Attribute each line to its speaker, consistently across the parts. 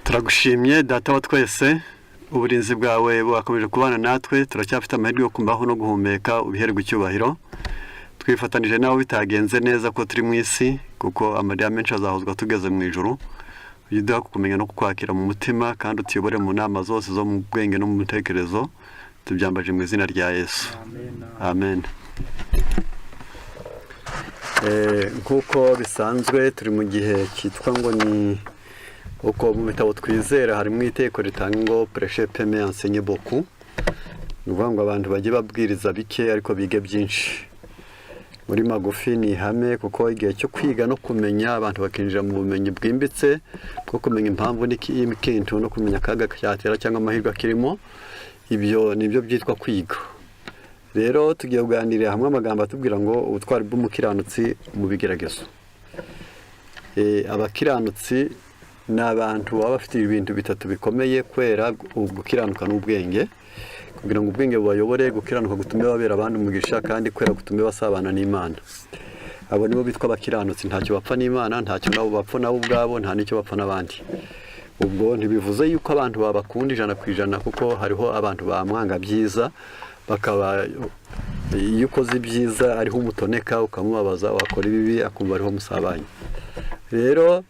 Speaker 1: Turagushimye data wa twese uburinzi bwawe bwakomeje kubana natwe turacyafite amahirwe yo kumbaho no guhumeka ubiherwe icyubahiro twifatanije nawe bitagenze neza ko turi mu isi kuko amarira menshi azahozwa tugeze mu ijuru uduha kumenya no kukwakira mu mutima kandi utuyobore mu nama zose zo mu bwenge no mu mutekerezo tubyambaje mu izina rya Yesu amen. Nkuko bisanzwe turi mu gihe cyitwa ngo ni uko mu bitabo twizera harimo iteko ritanga ngo prêcher peu mais enseigner beaucoup. Nuvuga ngo abantu bagiye babwiriza bike ariko bige byinshi. Muri magufi ni ihame kuko igihe cyo kwiga no kumenya abantu bakinjira mu bumenyi bwimbitse bwo kumenya impamvu n'ikintu no kumenya akaga cyatera cyangwa amahirwe akirimo, ibyo nibyo byitwa kwiga. Rero tugiye kuganirira hamwe amagambo atubwira ngo ubutwari bw'umukiranutsi mu bigeragezo. Abakiranutsi n'abantu baba bafite ibintu bitatu bikomeye kwera gukiranuka n'ubwenge kugira ngo ubwenge bubayobore gukiranuka gutume babera abandi umugisha kandi kwera gutume basabana n'Imana. Abo nibo bitwa abakiranutsi, ntacyo bapfa n'Imana, ntacyo nabo bapfa nabo ubwabo, nta nicyo bapfa n'abandi. Ubwo ntibivuze yuko abantu babakunda 100% kuko hariho abantu bamwanga byiza bakaba iyo ukoze ibyiza ariho umutoneka ukamubabaza wakora ibibi akumva ariho musabanye. Rero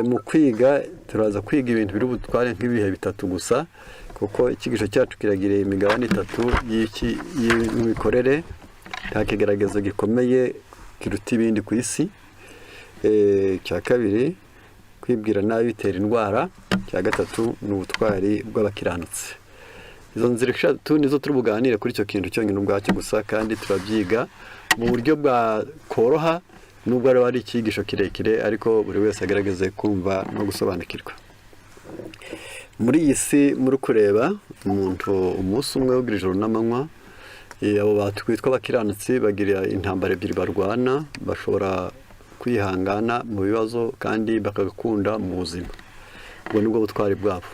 Speaker 1: mu kwiga turaza kwiga ibintu biri butware nk'ibihe bitatu gusa kuko ikigisho cyacu kiragiriye imigabane itatu y'imikorere nta kigaragazo gikomeye kiruta ibindi ku isi. Cya kabiri kwibwira nabi bitera indwara, cya gatatu ni ubutwari bw'abakiranutsi. Izo nzira eshatu nizo turi buganire kuri icyo kintu cyonyine ubwacyo gusa kandi turabyiga mu buryo bwa koroha nubwo ari ikigisho kirekire ariko buri wese agerageze kumva no gusobanukirwa. Muri iyi si muri kureba umuntu umunsi umwe ugira ijoro n'amanywa, abo batwitwa abakiranutsi bagira intambara ebyiri barwana, bashobora kwihangana mu bibazo kandi bakagakunda mu buzima. Ubwo nibwo butwari bwabo.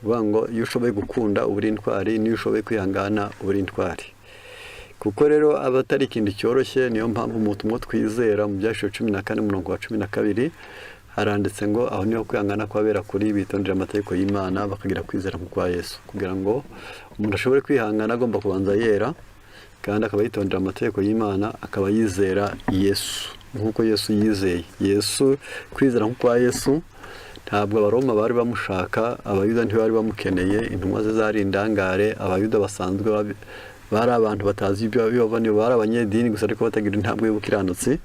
Speaker 1: Uvuga ngo iyo ushoboye gukunda uburi intwari, niyo ushoboye kwihangana uburi intwari. Kuko rero abatari ikindi cyoroshye niyo mpamvu umutumwa twizera mu byashiro 14:12 haranditse ngo aho niho kwihangana kwabera kuri bitondera amategeko y'Imana bakagira kwizera mu kwa Yesu, kugira ngo umuntu ashobore kwihangana agomba kubanza yera kandi akaba yitondera amategeko y'Imana akaba yizera Yesu nkuko Yesu yizeye. Yesu kwizera mu kwa Yesu ntabwo abaroma bari bamushaka, abayuda ntibari bamukeneye, intumwa ze zari indangare, abayuda basanzwe bari abantu batazi ibyo bibavaniye, bari abanyedini gusa ariko batagira intambwe y'ubukiranutsi.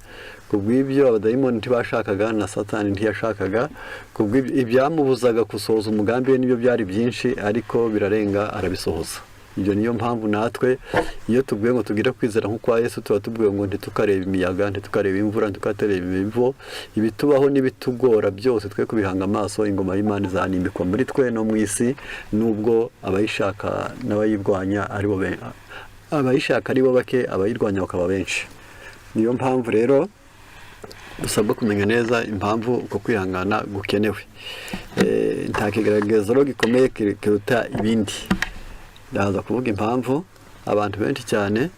Speaker 1: Kubw'ibyo abadayimoni ntibashakaga na Satani ntiyashakaga, kubw'ibyo ibyamubuzaga gusohoza umugambi we nibyo byari byinshi ariko birarenga arabisohoza. Ibyo niyo mpamvu natwe iyo tubwiye ngo tugira kwizera nko kwa Yesu tuba tubwiye ngo ntitukareba imiyaga, ntitukareba imvura, ntitukareba imivo, ibitubaho n'ibitugora byose twe kubihanga amaso ingoma y'Imana izanimbikwa muri twe no mu isi, nubwo abayishaka n'abayirwanya aribo abayishaka aribo bake, abayirwanya bakaba benshi. Niyo mpamvu rero dusabwa kumenya neza impamvu uko kwihangana gukenewe. Nta kigaragazo gikomeye kiruta ibindi. Ndaza kuvuga impamvu abantu benshi cyane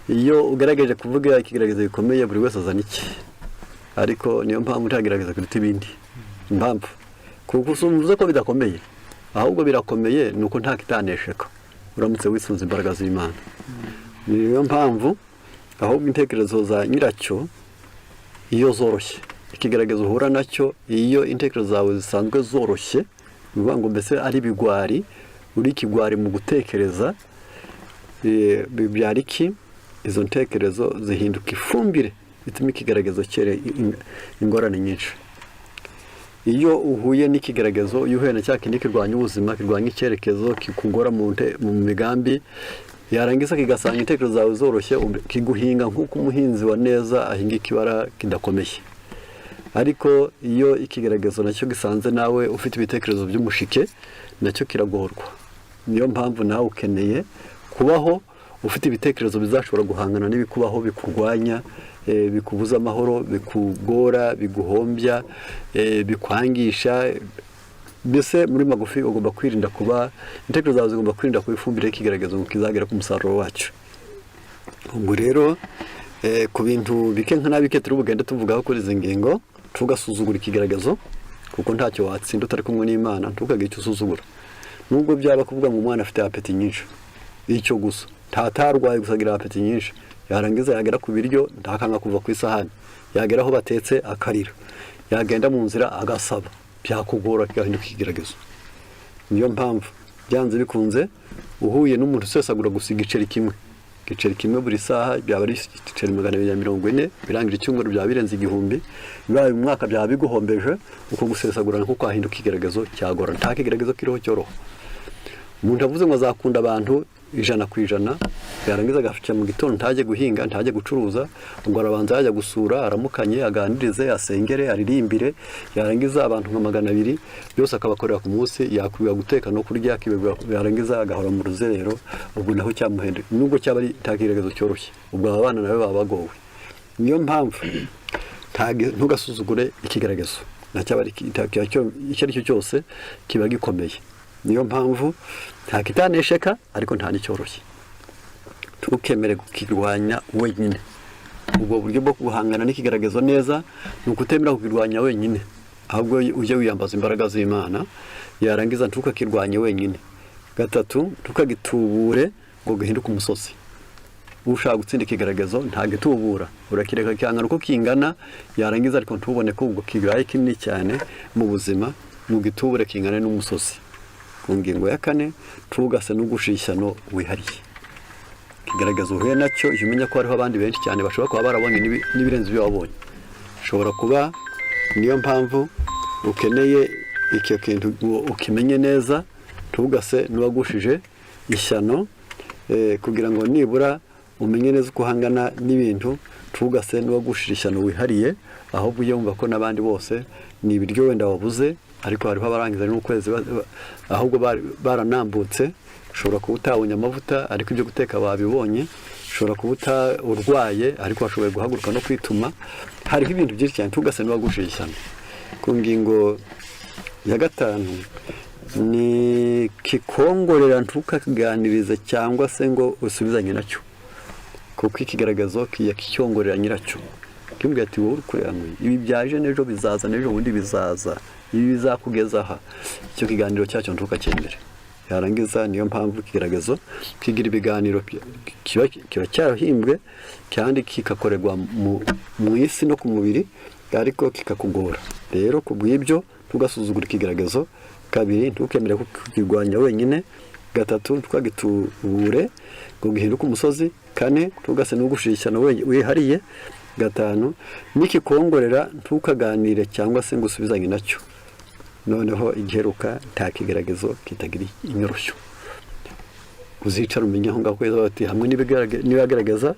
Speaker 1: iyo ugerageje kuvuga ikigaragazo gikomeye buri wese azana iki, ariko niyo mpamvu ntagerageza kiruta ibindi. Impamvu kuko usumvuze ko bidakomeye, ahubwo birakomeye nuko nta kitanesheka uramutse wisunze imbaraga z'Imana. Niyo mpamvu ahubwo intekerezo za nyiracyo iyo zoroshye, ikigaragazo uhura nacyo iyo intekerezo zawe zisanzwe zoroshye, bivuga ngo mbese ari bigwari uri kigwari mu gutekereza, bibyara iki? Izo ntekerezo zihinduka ifumbire bituma ikigaragazo cyere ingorane nyinshi. Iyo uhuye n'ikigaragazo, iyo uhuye na cya kindi kirwanya ubuzima, kirwanya icyerekezo, kikugora mu migambi, yarangiza kigasanga intekerezo zawe zoroshye, kiguhinga nk'uko umuhinzi wa neza ahinga ikibara kidakomeye. Ariko iyo ikigaragazo nacyo gisanze nawe ufite ibitekerezo by'umushike, nacyo kiragorwa. Niyo mpamvu nawe ukeneye kubaho ufite ibitekerezo bizashobora guhangana n'ibikubaho bikurwanya, bikubuza amahoro, bikugora, biguhombya, bikwangisha. Mbese muri magufi ugomba kwirinda kuba intekerezo zawe zigomba kwirinda kuba ifumbire y'ikigaragazo ngo kizagera ku musaruro wacyo. Ubwo rero ku bintu bike nka nabike turi bugende tuvugaho kuri izi ngingo, tugasuzugura ikigaragazo kuko ntacyo watsinda utari kumwe n'Imana, ntukagire icyo usuzugura. Nubwo byaba kuvuga ngo umwana afite apeti nyinshi, icyo gusa ntatarwaye gusa agira apeti nyinshi, yarangiza yagera ku biryo ntakanga kuva ku isahani, yagera aho batetse akarira, yagenda mu nzira agasaba, byakugora kigahinduka ikigaragazo. Niyo mpamvu byanze bikunze uhuye n'umuntu usesagura gusa igiceri kimwe buri saha, byaba ari igiceri 240, birangije icyumweru byaba birenze 1000, bibaye mu mwaka byaba biguhombeje, uko gusesagurana kuko ahinduka ikigaragazo cyagora, nta kigaragazo kiriho cyoroho. Umuntu avuze ngo azakunda abantu 100%, yarangiza agafite mu gitondo ntajye guhinga, ntajye gucuruza, ngo arabanza yajya gusura, aramukanye, aganirize, asengere, aririmbire, yarangiza abantu nka 200 byose akabakorera ku munsi, yakwiga guteka no kurya, yarangiza agahora mu ruzerero, ubwo naho cyamuhende, nubwo cyaba ari takiregezo cyoroshye, ubwo abana nawe baba bagowe. Niyo mpamvu ntugasuzugure ikigaragazo, nacyaba ari icyo ari cyo cyose kiba gikomeye. Niyo mpamvu nta kitanesheka ariko nta n'icyoroshye, tukemere kukirwanya wenyine. Ubwo buryo bwo guhangana n'ikigaragazo neza ni ukutemera kukirwanya wenyine, ahubwo ujye wiyambaza imbaraga z'Imana, yarangiza ntukakirwanye wenyine. Gatatu, tukagitubure ngo gihinduke umusozi. Ushaka gutsinda ikigaragazo ntagitubura, urakireka cyangwa uko kingana, yarangiza ariko ntubone ko ubwo kibaye kinini cyane mu buzima, mu gitubure kingana n'umusozi. Ku ngingo ya 4, tugase n'ugushishano wihariye. Kigaragaza uhuye nacyo, iyo umenya ko hariho abandi benshi cyane bashobora kuba barabonye n'ibirenze ibyo wabonye. Ushobora kuba niyo mpamvu ukeneye icyo kintu ukimenye neza, tugase n'uwagushije ishyano, kugira ngo nibura umenye neza uko uhangana n'ibintu, tugase n'uwagushije ishyano wihariye, ahubwo yumva ko n'abandi bose ni ibiryo wenda wabuze, ariko hariho abarangiza n'ukwezi ahubwo baranambutse. Ushobora kuba utabonye amavuta ariko ibyo guteka babibonye, ushobora kuba urwaye ariko washoboye guhaguruka no kwituma. Hariho ibintu byinshi cyane, tugase n'uwagushije ishyano. Ku ngingo ya 5, ni kikongorera ntukaganirize cyangwa se ngo usubizanye nacyo, kuko ikigaragazo kiyakicyongorera nyiracyo. Kimbwira ati wowe ukuremwe, ibi byaje n'ejo bizaza, n'ejo bundi bizaza, ibi bizakugeza aha. Icyo kiganiro cyacyo ntukakemere. Yarangiza niyo mpamvu ikigaragazo kigira ibiganiro kiba cyarahimbwe kandi kikakorerwa mu isi no ku mubiri, ariko kikakugora. Rero kubw'ibyo tugasuzugura ikigaragazo. 2, ntukemere kukirwanya wenyine. 3, tukagitubure ngo gihinduke umusozi. 4, tugase n'ugushishana wihariye. 5, nikikongorera ntukaganire cyangwa se ngo usubizanye nacyo. Noneho igiheruka nta kigaragazo kitagira inyoroshyo. Uzicara umenya aho ngaho bati hamwe nibagaragaza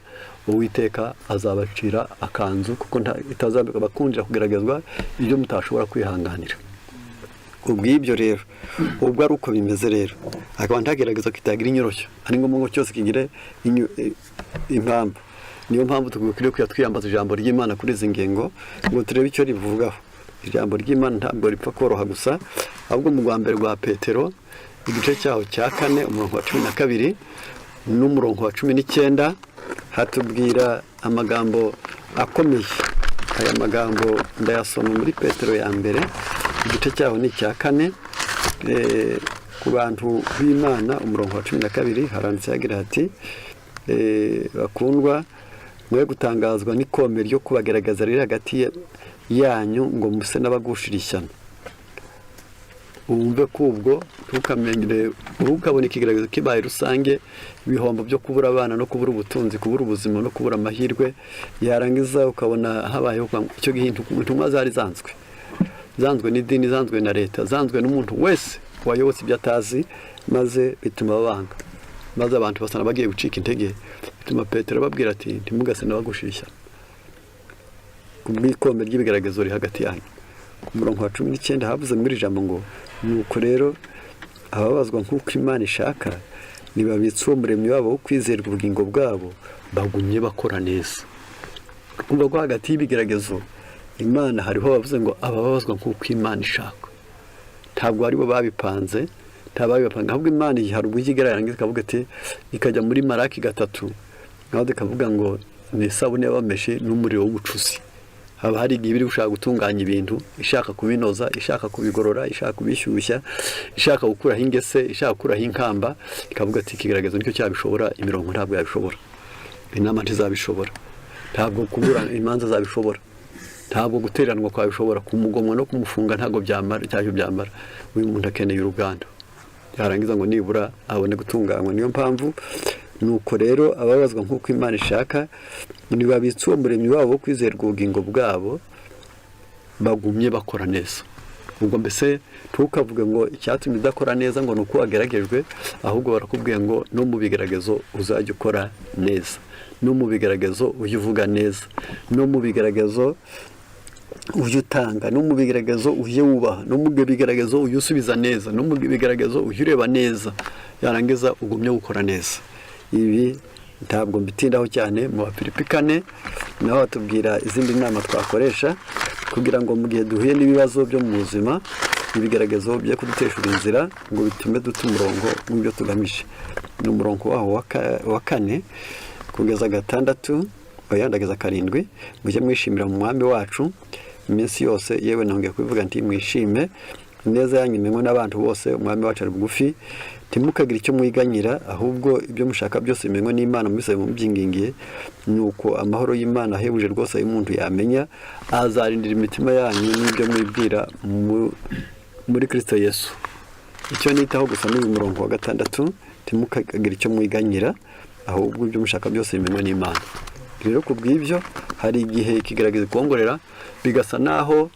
Speaker 1: Uwiteka azabacira akanzu, kuko itazabika bakundira kugaragazwa ibyo mutashobora kwihanganira. Ubw'ibyo rero, ubwo ari uko bimeze rero, akaba ntagerageza kitagira inyoroshyo, ari ngombwa ngo cyose kigire impamvu. Niyo mpamvu tukwiriye twiyambaza ijambo ry'Imana kuri izi ngingo ngo turebe icyo rivugaho. Ijambo ry'Imana ntabwo ripfa koroha gusa, ahubwo mu Rwambere rwa Petero igice cyaho cya 4 umurongo wa 12 n'umurongo wa 19 hatubwira amagambo akomeye. Aya magambo ndayasoma muri Petero ya mbere igice cyaho ni cya 4, ku bantu b'Imana umurongo wa 12 haranditse hagira hati, bakundwa mwe gutangazwa n'ikomere ryo kubagaragaza riri hagati yanyu ngo muse n'abagushira ishyano. Umve kubwo ntukamenyere ukabona ikigaragazo kibaye rusange, ibihombo byo kubura abana no kubura ubutunzi, kubura ubuzima no kubura amahirwe, yarangiza ukabona habayeho icyo intumwa zari zanzwe n'idini, zanzwe na leta, zanzwe n'umuntu wese wayobotse ibyo atazi, maze bituma babanga, maze abantu basana bagiye gucika intege. Bituma Petero babwira ati ntimugase n'abagushishya kubw'ikomere ry'ibigaragazo riri hagati yanyu. Ku murongo wa 19 havuze muri ijambo ngo nuko rero ababazwa nk'uko Imana ishaka nibabitse uwo muremyi wabo wo kwizerwa ubugingo bwabo, bagumye bakora neza. Kumva ko hagati y'ibigaragazo Imana hariho bavuze ngo ababazwa nk'uko Imana ishaka. Ntabwo ari bo babipanze, ntababipanga, ahubwo Imana hari ubwo ikigaragaza ikavuga ati, ikajya muri Maraki 3 naho ikavuga ngo ni isabune y'abameshi n'umuriro w'ubucuzi. haba hari igihe biri gushaka gutunganya ibintu, ishaka kubinoza, ishaka kubigorora, ishaka kubishyushya, ishaka gukuraho ingese, ishaka gukuraho inkamba, ikavuga ati ikigaragazo nicyo cyabishobora, imirongo ntabwo yabishobora, inama ntizabishobora, ntabwo kubura imanza zabishobora, ntabwo guteranwa kwabishobora, kumugomwa no kumufunga ntabwo byamara cyacyo byamara. Uyu muntu akeneye uruganda, yarangiza ngo nibura abone gutunganywa. Niyo mpamvu nuko rero ababazwa nk'uko Imana ishaka, ntibabitse uwo muremyi wabo wo kwizerwa ubugingo bwabo, bagumye bakora neza. Ubwo mbese tukavuga ngo icyatumye udakora neza ngo nuko wageragejwe, ahubwo barakubwiye ngo no mu bigeragezo uzajya ukora neza, no mu bigeragezo ujye uvuga neza, no mu bigeragezo ujye utanga, no mu bigeragezo ujye wubaha, no mu bigeragezo ujye usubiza neza, no mu bigeragezo ujye ureba neza, yarangiza ugumye gukora neza. Ibi ntabwo mbitindaho cyane. Mu Bafilipi 4 naho batubwira izindi nama twakoresha kugira ngo mu gihe duhuye n'ibibazo byo mu buzima, ibigeragezo byo kuduteshura inzira ngo bitume duta umurongo w'ibyo tugamije. Ni umurongo waho wa 4 kugeza 6, bayandageza 7, mujye mwishimira mu mwami wacu iminsi yose, yewe nongeye kubivuga nti mwishime neza yanyu imenywe n'abantu bose, umwami wacu ari bugufi, ntimukagira icyo mwiganyira, ahubwo ibyo mushaka byose bimenywe n'Imana mubisabe mu byingingiye, nuko amahoro y'Imana ahebuje rwose y'umuntu yamenya azarindira imitima yanyu n'ibyo mwibwira muri Kristo Yesu. Icyo nitaho gusa n'uyu murongo wa 6, ntimukagira icyo mwiganyira, ahubwo ibyo mushaka byose bimenywe n'Imana. Rero ku bw'ibyo hari igihe ikigaragaza kongorera bigasa naho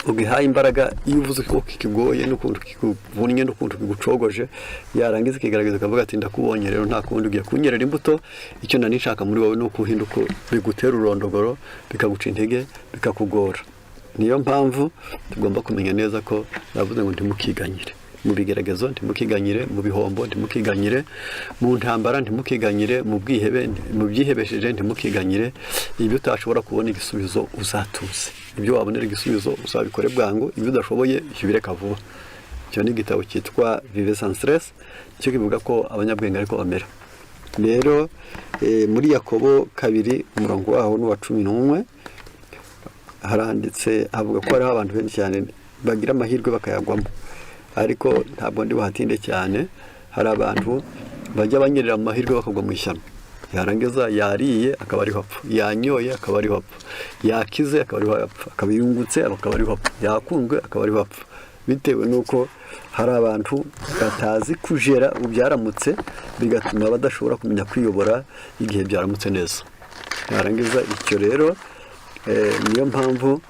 Speaker 1: ugihaye imbaraga, iyo uvuze ko kikigoye n'ukuntu kikuvunnye n'ukuntu kigucogoje, yarangiza ikigaragaza akavuga ati ndakubonye rero nta kundi ugiye kunyerera imbuto, icyo nani nshaka muri wowe no kuhinduka, bigutera urondogoro, bikaguca intege, bikakugora. Niyo mpamvu tugomba kumenya neza ko navuze ngo ntimukiganyire mu bigeragezo, ntimukiganyire mu bihombo, ntimukiganyire mu ntambara, ntimukiganyire mu bwihebe, mu byihebesheje ntimukiganyire. Ibyo utashobora kubona igisubizo uzatuze, ibyo wabonera igisubizo uzabikore bwangu, ibyo udashoboye bireka vuba. Icyo ni igitabo cyitwa Vivre sans stress, cyo kivuga ko abanyabwenge ariko bamera. Rero muri Yakobo 2 umurongo waho n'uwa 11 haranditse, avuga ko hariho abantu benshi cyane bagira amahirwe bakayagwamo, ariko ntabwo ndi buhatinde cyane. Hari abantu bajya banyerera mu mahirwe bakagwa mu ishyano, yarangiza yariye akaba ariho apfa, yanyoye akaba ariho apfa, yakize akaba ariho apfa, akaba yungutse akaba ariho apfa, yakunzwe akaba ariho apfa, bitewe n'uko hari abantu batazi kujera ubyaramutse, bigatuma badashobora kumenya kwiyobora igihe byaramutse neza. Yarangiza icyo rero niyo mpamvu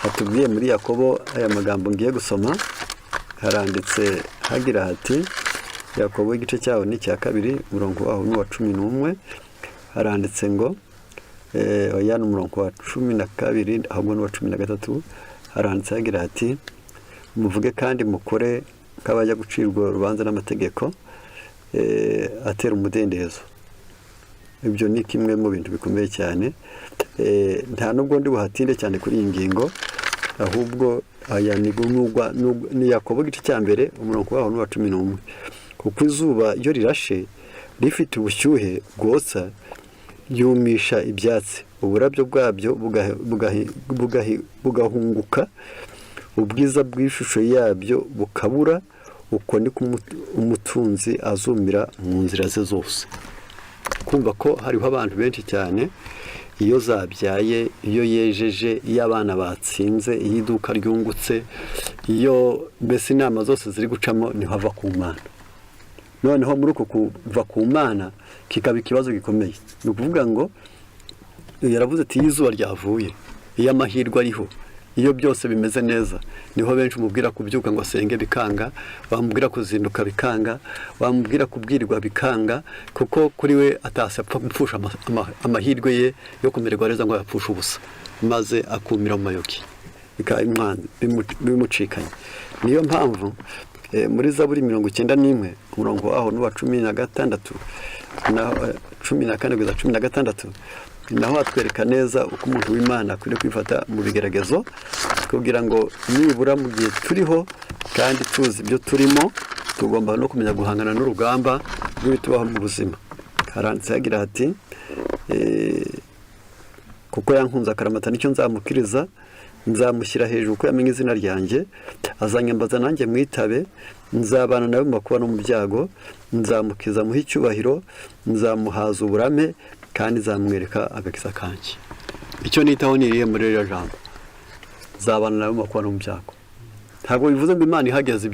Speaker 1: hatubwiye muri Yakobo aya magambo ngiye gusoma, haranditse hagira hati, Yakobo igice cyaho ni cya 2 umurongo waho n'uwa 11, haranditse ngo oya n'umurongo wa 12 ahubwo n'uwa 13, haranditse hagira hati, muvuge kandi mukore nk'abajya gucirwa urubanza n'amategeko, atera umudendezo. Ibyo ni kimwe mu bintu bikomeye cyane. Nta nubwo ndi buhatinde cyane kuri iyi ngingo, ahubwo aya ni Yakobo igice cya 1 umurongo waho n'uwa 11. Kuko izuba iyo rirashe rifite ubushyuhe bwotsa, yumisha ibyatsi, uburabyo bwabyo bugahunguka, ubwiza bw'ishusho yabyo bukabura, uko niko umutunzi azumira mu nzira ze zose. Kumva ko hariho abantu benshi cyane, iyo zabyaye, iyo yejeje, iyo abana batsinze, iyo iduka ryungutse, iyo mbese inama zose ziri gucamo niho hava ku Mana. Noneho muri uko kuva ku Mana kikaba ikibazo gikomeye. Ni ukuvuga ngo yaravuze ati iyo izuba ryavuye, iyo amahirwe ariho, iyo byose bimeze neza, niho benshi umubwira kubyuka ngo asenge bikanga, bamubwira kuzinduka bikanga, bamubwira kubwirirwa bikanga, kuko kuri we atasapfa gupfusha amahirwe ye yo kumererwa neza ngo yapfushe ubusa, maze akumira mu mayoki, bikaba bimucikanye. Niyo mpamvu muri Zaburi 91 umurongo waho n'uwa 16 na 14 kugeza 16, naho atwereka neza uko umuntu w'Imana akwiriye kwifata mu bigeragezo, kugira ngo nibura mu gihe turiho kandi tuzi ibyo turimo, tugomba no kumenya guhangana n'urugamba rw'ibitubaho mu buzima. Haranditse hagira hati, kuko yankunze akaramata nicyo nzamukiriza, nzamushyira hejuru kuko yamenye izina ryanjye, azanyambaza nanjye mwitabe, nzabana nawe mu makuba no mu byago, nzamukiza muhe icyubahiro, nzamuhaza uburame kandi nzamwereka agakiza kanjye. Icyo nitaho ni irihe muri ririya jambo? Nzabana nawe mu makuba no mu byago. Ntabwo bivuze ngo Imana ihageze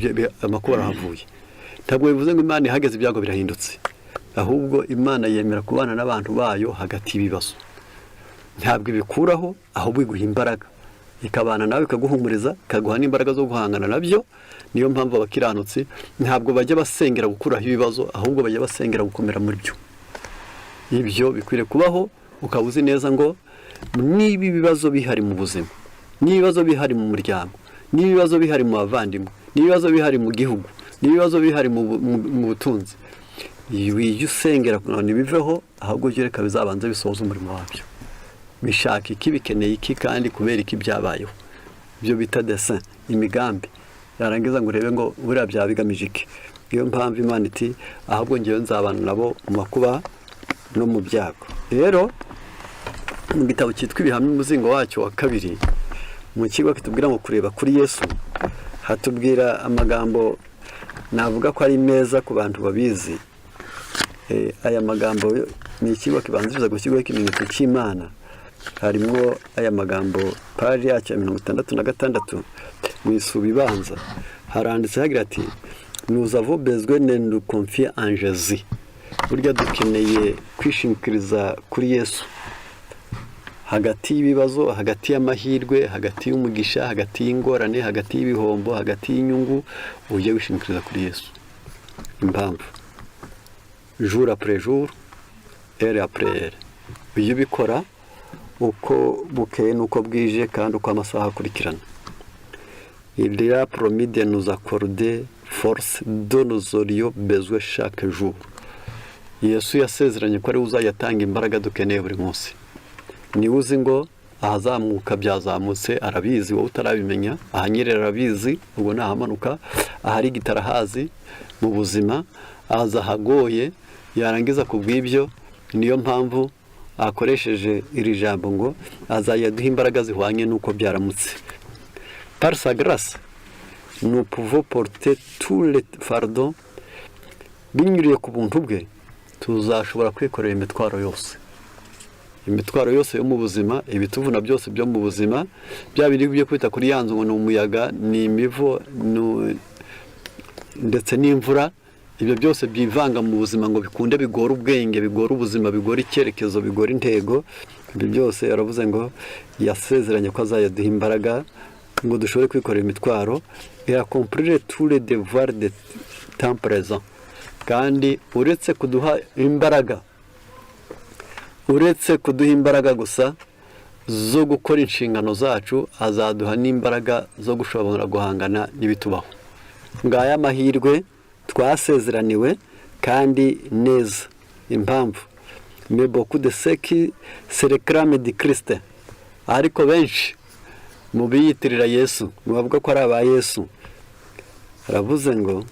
Speaker 1: amakuba arahavuye, ntabwo bivuze ngo Imana ihageze ibyago birahindutse, ahubwo Imana yemera kubana n'abantu bayo hagati y'ibibazo. Ntabwo ibikuraho, ahubwo iguha imbaraga, ikabana nawe, ikaguhumuriza, ikaguha n'imbaraga zo guhangana nabyo. Niyo mpamvu abakiranutsi ntabwo bajya basengera gukuraho ibibazo, ahubwo bajya basengera gukomera muri byo. Ibyo bikwiriye kubaho, ukaba uzi neza ngo niba ibibazo bihari mu buzima, n'ibibazo bihari mu muryango, n'ibibazo bihari mu bavandimwe, n'ibibazo bihari mu gihugu, n'ibibazo bihari mu butunzi, wijya usengera kugira ngo biveho, ahubwo ujye reka bizabanze bisohoze umurimo wabyo. Bishaka iki, bikeneye iki, kandi kubera iki byabayeho. Ibyo bita dessin, imigambi. Yarangiza ngo urebe ngo buriya byaba bigamije iki. Niyo mpamvu Imana iti ahubwo ngewe nzabana nabo mu makuba no mu byago. Rero mu gitabo cyitwa Ibihamya umuzingo wacyo wa 2, mu kigo kitubwira ngo kureba kuri Yesu, hatubwira amagambo navuga ko ari meza ku bantu babizi. Aya magambo ni ikigo kibanziriza gukigo ikimenyetso cy'Imana. Harimo aya magambo paji yacyo 66 mu isubi ibanza, haranditse hagira ati nous avons besoin de nous confier en Jésus. Burya dukeneye kwishimikiriza kuri Yesu hagati y'ibibazo, hagati y'amahirwe, hagati y'umugisha, hagati y'ingorane, hagati y'ibihombo, hagati y'inyungu, ujye wishimikiriza kuri Yesu. Impamvu jour après jour, heure après heure, ujye ubikora uko bukeye nuko bwije kandi uko amasaha akurikirana. Il a promis de nous accorder force dont nous aurions besoin chaque jour. Yesu yasezeranye ko ari uzayatanga imbaraga dukeneye buri munsi. Niwe uzi ngo ahazamuka byazamutse, arabizi, wowe utarabimenya. Ahanyerera arabizi, ubwo nahamanuka. Ahari gitarahazi mu buzima, ahazahagoye, yarangiza kubw'ibyo. Niyo mpamvu akoresheje iri jambo ngo azayaduha imbaraga zihwanye nuko byaramutse. Par sa grâce, nous pouvons porter tous les fardeaux. Binyuriye ku buntu bwe, tuzashobora kwikorera imitwaro yose. Imitwaro yose yo mu buzima, ibituvuna byose byo mu buzima, bya biri byo kwita kuri yanzu ngo ni umuyaga, ni imivo, ndetse n'imvura. Ibyo byose byivanga mu buzima ngo bikunde bigora ubwenge, bigora ubuzima, bigora icyerekezo, bigora intego. Ibyo byose yaravuze ngo yasezeranye ko azayaduha imbaraga ngo dushobore kwikorera imitwaro, et accomplir tous les devoirs de temps présent. Kandi uretse kuduha imbaraga gusa zo gukora inshingano zacu, azaduha n'imbaraga zo gushobora guhangana n'ibitubaho. Ngaya amahirwe twasezeraniwe kandi neza. Impamvu mais beaucoup de ceux qui se réclament du Christ, ariko benshi mu biyitirira Yesu, bavuga ko ari aba Yesu, aravuze ngo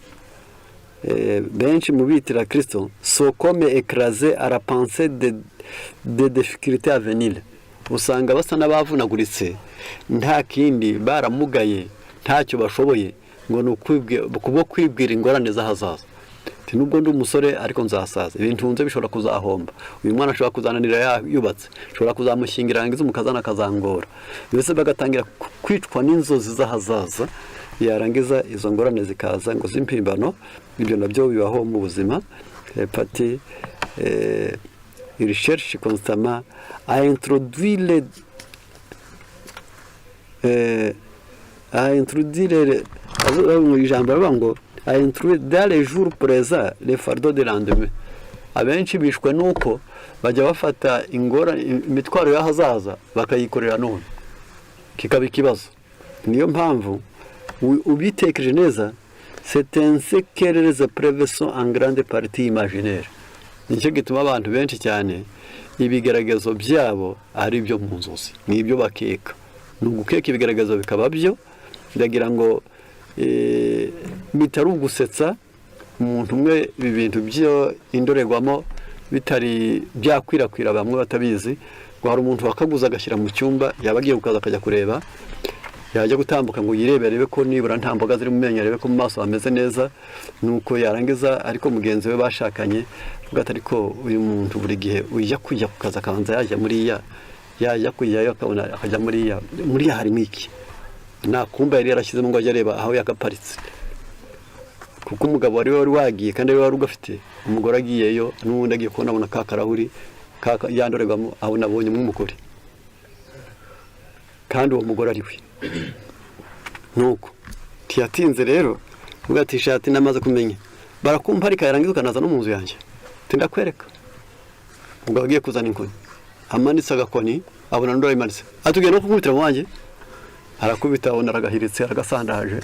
Speaker 1: benshi mu biyitirira Kristo sont comme écrasés à la pensée de difficultés à venir. Usanga basa n'abavunaguritse, nta kindi, baramugaye, ntacyo bashoboye, ngo nuko kwibwira ingorane z'ahazaza. Nubwo ndi umusore ariko nzasaza, ibintu ntunze bishobora kuzahomba, uyu mwana ashobora kuzananira yubatse, ashobora kuzamushyingira yarangiza umukazana akazangora. Mbese bagatangira kwicwa n'inzozi z'ahazaza, yarangiza izo ngorane zikaza ngo z'impimbano. Ibyo nabyo bibaho mu buzima. Pati il cherche constamment à introduire ijambo ravuga ngo à introduire dans les jours présents les fardeaux de lendemain. Abenshi bishwe nuko bajya bafata imitwaro y'ahazaza bakayikorera none, kikaba ikibazo. Niyo mpamvu ubitekereje neza, c'est ainsi que les épreuves sont en grande partie imaginaires. Nicyo gituma abantu benshi cyane ibigaragazo byabo ari ibyo mu nzozi, ni ibyo bakeka. Nugukeka ibigaragazo bikaba byo, ndagira ngo bitari ugusetsa umuntu umwe, ibintu byo indorerwamo bitari byakwirakwira bamwe batabizi. ngo hari umuntu wakaguza agashyira mu cyumba yaba agiye kukaza akajya kureba yajya gutambuka ngo yirebe arebe ko nibura nta mboga ziri mu menyo arebe ko mu maso hameze neza nuko yarangiza ariko mugenzi we bashakanye avuga ati ariko uyu muntu buri gihe ujya kujya ku kazi akabanza yajya muriya yajya kujyayo akabona akajya muriya harimo iki nta kumba yari yarashyizemo ngo ajye areba aho yakaparitse kuko umugabo wari wagiye kandi wari ugafite umugore agiyeyo n'ubundi agiye kubona ka karahuri yandorerwamo aho nabonye umukore kandi uwo mugore ari we nuko tiyatinze rero uvuga ati shati namaze kumenya barakumparika yarangiza ukanaza no mu nzu yanjye tindakwereka ubwo agiye kuzana inkoni amanitse agakoni abona ndora imanitse atubwiye no kumwitira mu wanjye arakubita abona aragahiritse aragasandaje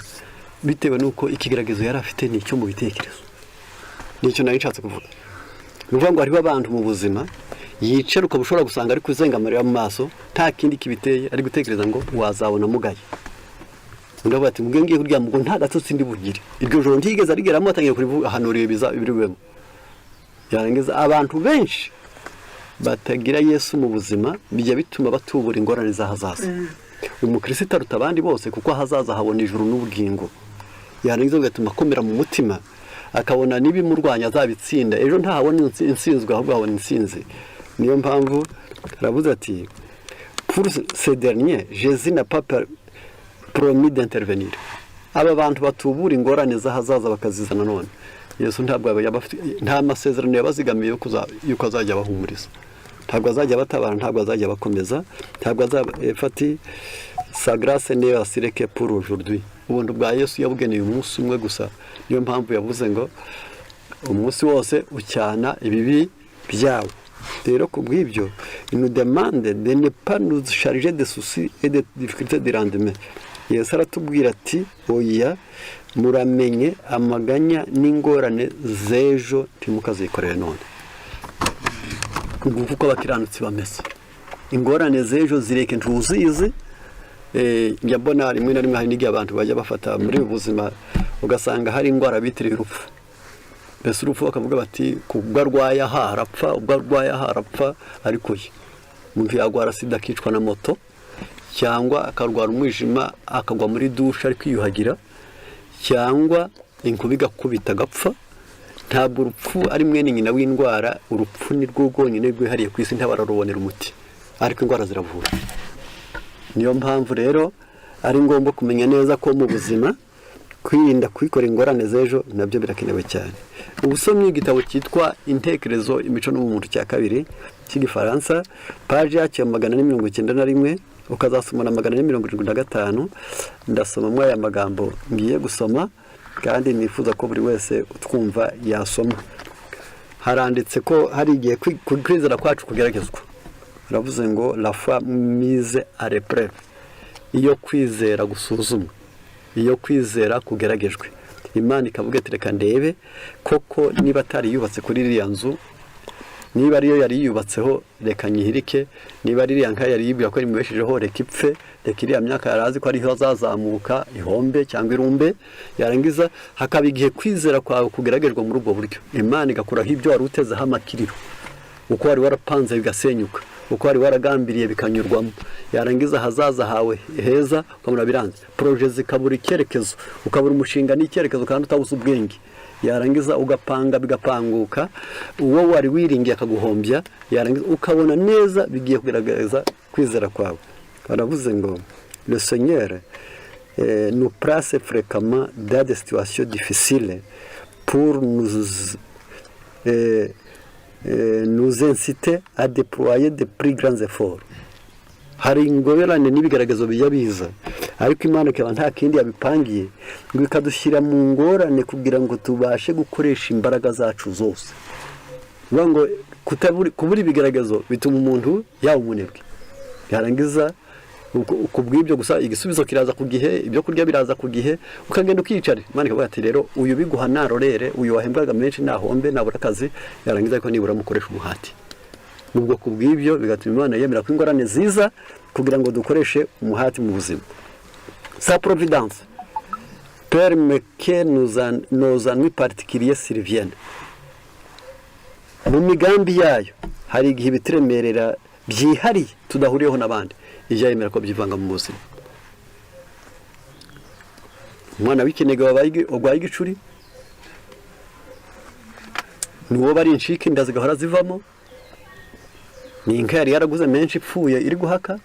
Speaker 1: bitewe nuko ikigeragezo yari afite ni cyo mu bitekerezo nicyo nari nshatse kuvuga nuvuga ngo hariho abantu mu buzima yicara ukaba ushobora gusanga ari kuzengamarira mu maso nta kindi kibiteye ari gutekereza ngo wazabona mugaye ndavuga ati muge ngiye kuryama ngo nta gatotsi ndi bugire iryo joro ntigeze arigeramo atangiye kurihanuriye ibiriwemo yarangiza abantu benshi batagira Yesu mu buzima bijya bituma batubura ingorane z'ahazaza umukristo aruta abandi bose kuko ahazaza habona ijuru n'ubugingo yarangiza bigatuma akomera mu mutima akabona n'ibimurwanya azabitsinda ejo ntahabona insinzwe ahubwo habona insinzi niyo mpamvu aravuze ati pour ce dernier Jésus n'a pas promis d'intervenir aba bantu batubura ingorane z'ahazaza bakazizana none Yesu ntabwo nta masezerano yabazigamiye yuko azajya bahumuriza ntabwo azajya batabara ntabwo azajya bakomeza ntabwo azafati sa grâce ne asireke pour aujourd'hui ubuntu bwa Yesu yabugeneye umunsi umwe gusa niyo mpamvu yavuze ngo umunsi wose ucyana ibibi byawo rero kubw'ibyo nous demande de ne pas nous charger de soucis et de difficultés du lendemain Yesu aratubwira ati oya muramenye amaganya n'ingorane z'ejo ntimukazikorere none kuko abakiranutsi bameze ingorane z'ejo zireke ntuzizi njya mbona rimwe na rimwe hari n'igihe abantu bajya bafata muri ubu buzima ugasanga hari indwara bitiriye urupfu mbese urupfu bakavuga bati ubwo arwaye aha harapfa ubwo arwaye aha harapfa ariko ye umuntu yarwara sida akicwa na moto cyangwa akarwara umwijima akagwa muri dushe ari kwiyuhagira cyangwa inkuba igakubita agapfa ntabwo urupfu ari mwene nyina w'indwara urupfu ni rwo rwonyine rwihariye ku isi ntabararubonera umuti ariko indwara ziravura niyo mpamvu rero ari ngombwa kumenya neza ko mu buzima kwirinda kwikora ingorane z'ejo nabyo birakenewe cyane ubusomyi igitabo cyitwa intekerezo imico n'umuntu cya kabiri cy'igifaransa page yacyo 491 ukazasomana 475 ndasoma mwa aya magambo ngiye gusoma kandi nifuza ko buri wese utwumva yasoma haranditse ko hari igihe kwizera kwacu kugeragezwa ravuze ngo la foi mise à l'épreuve iyo kwizera gusuzumwa iyo kwizera kugeragejwe Imana ikavuga ati reka ndebe koko niba atari yubatse kuri iriya nzu niba ariyo yari yubatseho reka nyihirike niba ari iriya nka yari yibwira ko imubeshejeho reka ipfe reka iriya myaka yarazi ko ariho azazamuka ihombe cyangwa irumbe yarangiza hakaba igihe kwizera kwawe kugeragejwe muri ubwo buryo Imana igakuraho ibyo wari utezeho amakiriro uko wari warapanze bigasenyuka uko wari waragambiriye bikanyurwamo yarangiza hazaza hawe heza ukamura biranze projet zikabura icyerekezo ukabura umushinga n'icyerekezo kandi utabuze ubwenge yarangiza ugapanga bigapanguka uwo wari wiringiye akaguhombya yarangiza ukabona neza bigiye kugaragaza kwizera kwawe baravuze ngo le Seigneur nous place fréquemment dans des situations difficiles pour nous inciter à déployer de plus grands efforts hari ingorane n'ibigaragazo bijya biza ariko Imana ikaba nta kindi yabipangiye ngo ikadushyira mu ngorane kugira ngo tubashe gukoresha imbaraga zacu zose ngo kubura ibigaragazo bituma umuntu yaba umunebwe yarangiza kubw'ibyo gusa igisubizo kiraza ku gihe ibyo kurya biraza ku gihe ukagenda ukicare Imana ikavuga ati rero uyu biguha narorere uyu wahembwaga menshi nahombe nabura akazi yarangiza ariko nibura mukoresha umuhati ubwo kubw'ibyo bigatuma Imana yemera ko ingorane ziza kugira ngo dukoreshe umuhati mu buzima sa providence permet que nos ennuis particuliers surviennent mu migambi yayo hari igihe bitiremerera byihariye tudahuriyeho n'abandi ijya yemera ko byivanga mu buzima. Umwana w'ikinege wagwaye igicuri nuwo bari inshike inda zigahora zivamo, ni inka yari yaraguze menshi ipfuye iri guhaka,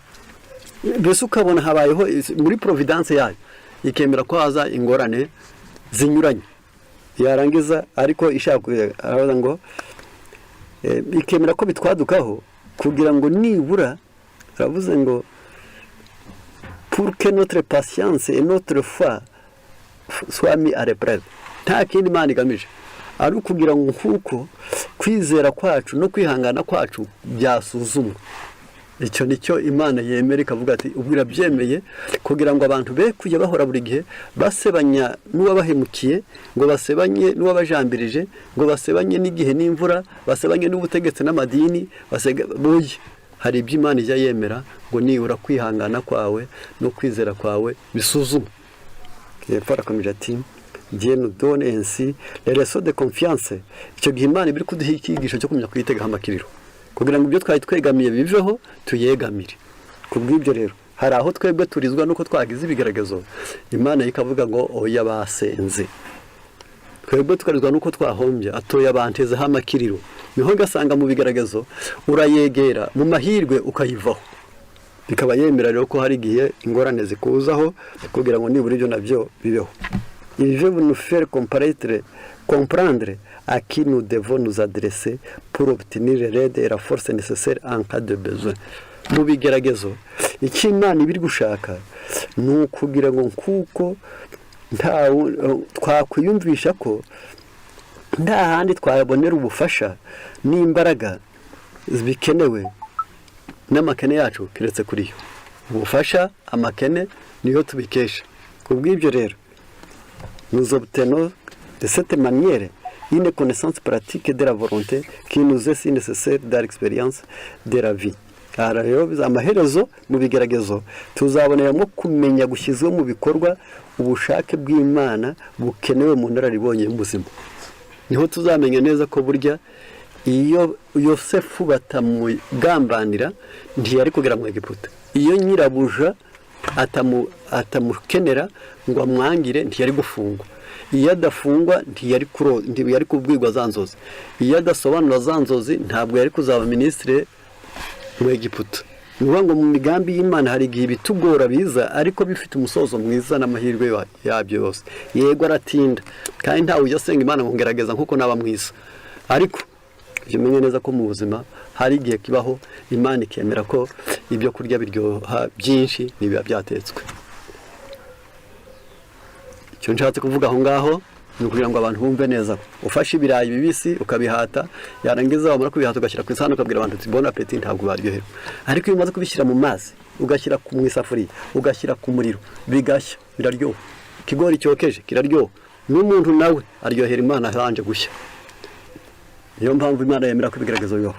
Speaker 1: mbese ukabona habayeho muri providence yayo ikemera ko haza ingorane zinyuranye, yarangiza ariko ishaka aravuga ngo ikemera ko bitwadukaho kugira ngo nibura aravuze ngo pour que notre patience et notre foi soit mis à l'épreuve. Nta kindi Imana igamije ari ukugira ngo nkuko kwizera kwacu no kwihangana kwacu byasuzumwa. Icyo nicyo Imana yemera ikavuga ati ubwira byemeye kugira ngo abantu be kujya bahora buri gihe basebanya n'uwabahemukiye, ngo basebanye n'uwabajambirije, ngo basebanye n'igihe n'imvura, basebanye n'ubutegetsi n'amadini, buye hari ibyo Imana ijya yemera ngo nibura kwihangana kwawe no kwizera kwawe bisuzumwe. Farakomeje ati Dieu nous donne ainsi les leçons de confiance. Icyo gihe Imana biri kuduha ikigisho cyo kumenya kwitega amakiriro kugira ngo ibyo twari twegamiye biveho tuyegamire. Kubw'ibyo rero hari aho twebwe turizwa nuko twagize ibigaragazo, Imana ikavuga ngo oya basenze. Twebwe tukarizwa nuko twahombye atoya bantezeho amakiriro, niho gasanga mu bigaragazo urayegera mu mahirwe ukayivaho. Bikaba yemera rero ko hari igihe ingorane zikuzaho kugira ngo nibura ibyo nabyo bibeho. Il veut nous faire comprendre à qui nous devons nous adresser pour obtenir l'aide et la force nécessaire en cas de besoin. Mu bigeragezo icyo Imana ibiri gushaka ni ukugira ngo kuko twakwiyumvisha ko nta handi twabonera ubufasha n'imbaraga bikenewe n'amakene yacu kiretse kuri yo. Ubufasha amakene niyo tubikesha. Kubw'ibyo rero nous obtenons de cette manière une connaissance pratique de la volonté qui nous est si nécessaire dans l'expérience de la vie. Rero amaherezo mu bigeragezo tuzaboneramo kumenya gushyizwe mu bikorwa ubushake bw'Imana bukenewe mu nararibonye y'ubuzima. Niho tuzamenya neza ko burya iyo Yosefu batamugambanira ntiyari kugera mu Egiputa. Iyo nyirabuja atamukenera ngo amwangire ntiyari gufungwa. Iyo adafungwa ntiyari kubwirwa za nzozi. Iyo adasobanura za nzozi ntabwo yari kuzaba minisitiri mu Egiputa. Nuvuga ngo mu migambi y'Imana hari igihe bitugora biza ariko bifite umusozo mwiza n'amahirwe yabyo yose. Yego aratinda kandi ntawe ujya asenga Imana ngo ngerageza nkuko naba mwiza, ariko umenye neza ko mu buzima hari igihe kibaho Imana ikemera ko ibyo kurya biryoha byinshi nibiba byatetswe. Icyo nshatse kuvuga aho ngaho ni ukugira ngo abantu bumve neza ufashe ibirayi bibisi ukabihata, yarangiza wamara kubihata ugashyira ku isahani ukabwira abantu uti bon appétit, ntabwo baryoherwa. Ariko iyo umaze kubishyira mu mazi ugashyira mu isafuriya ugashyira ku muriro bigashya biraryoha. Ikigori cyokeje kiraryoha, n'umuntu nawe aryohera Imana aranje gushya. Niyo mpamvu Imana yemera ko ibigaragazo bibaho.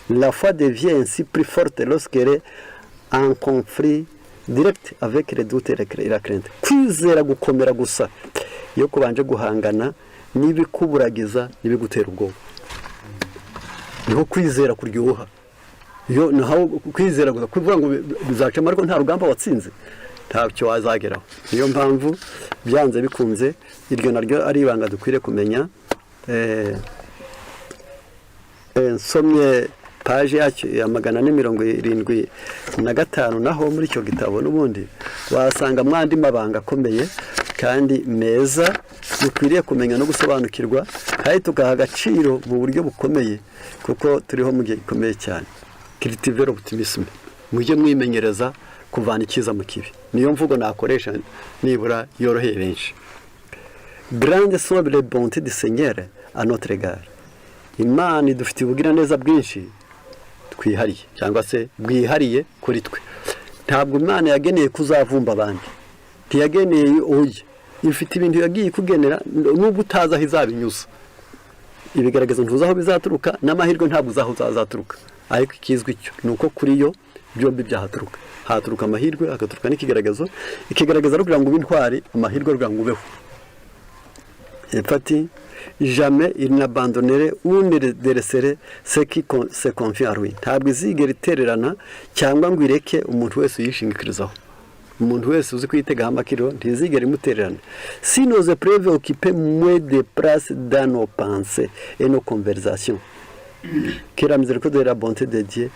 Speaker 1: La foi devient ainsi plus forte lorsqu'elle est en conflit direct avec les doutes et la crainte. Kwizera gukomera gusa iyo kubanje guhangana n'ibikuburagiza n'ibigutera ubwoba. Niho kwizera kuryoha. Iyo naho kwizera gusa kuvuga ngo bizacama ariko nta rugamba watsinze ntacyo wazageraho. Niyo mpamvu byanze bikunze iryo naryo ari ibanga dukwiriye kumenya. Nsomye paje ya 475 naho muri icyo gitabo n'ubundi wasanga mwandi mabanga akomeye kandi meza dukwiriye kumenya no gusobanukirwa, kandi tugaha agaciro mu buryo bukomeye kuko turiho mu gihe gikomeye cyane. Cultiver optimisme, mujye mwimenyereza kuvana ikiza mu kibi. Niyo mvugo nakoresha nibura yoroheye benshi. Grande soit la bonté du Seigneur à notre égard. Imana idufitiye ubugira neza bwinshi twihariye cyangwa se bwihariye kuri twe. Ntabwo Imana yageneye kuzavumba abandi, ntiyageneye oye, ifite ibintu yagiye kugenera nubwo utaza aho izabinyuza. Ibigaragaza ntuza aho bizaturuka n'amahirwe ntabwo uzaho uzaturuka, ariko ikizwi cyo nuko kuri yo byombi byahaturuka. Haturuka amahirwe hagaturuka n'ikigaragazo. Ikigaragaza kugira ngo ubintwari, amahirwe kugira ngo ubeho. Empati, jamais il n'abandonnerait ou ne délaisserait ce qui se confie en lui. Ntabwo izigera itererana cyangwa ngo ireke umuntu wese uyishingikirizaho. Umuntu wese uzi kwitegaho amakiro ntizigera imutererana. Si nos épreuves occupent moins de place dans nos pensées et nos conversations que la miséricorde et la bonté de Dieu,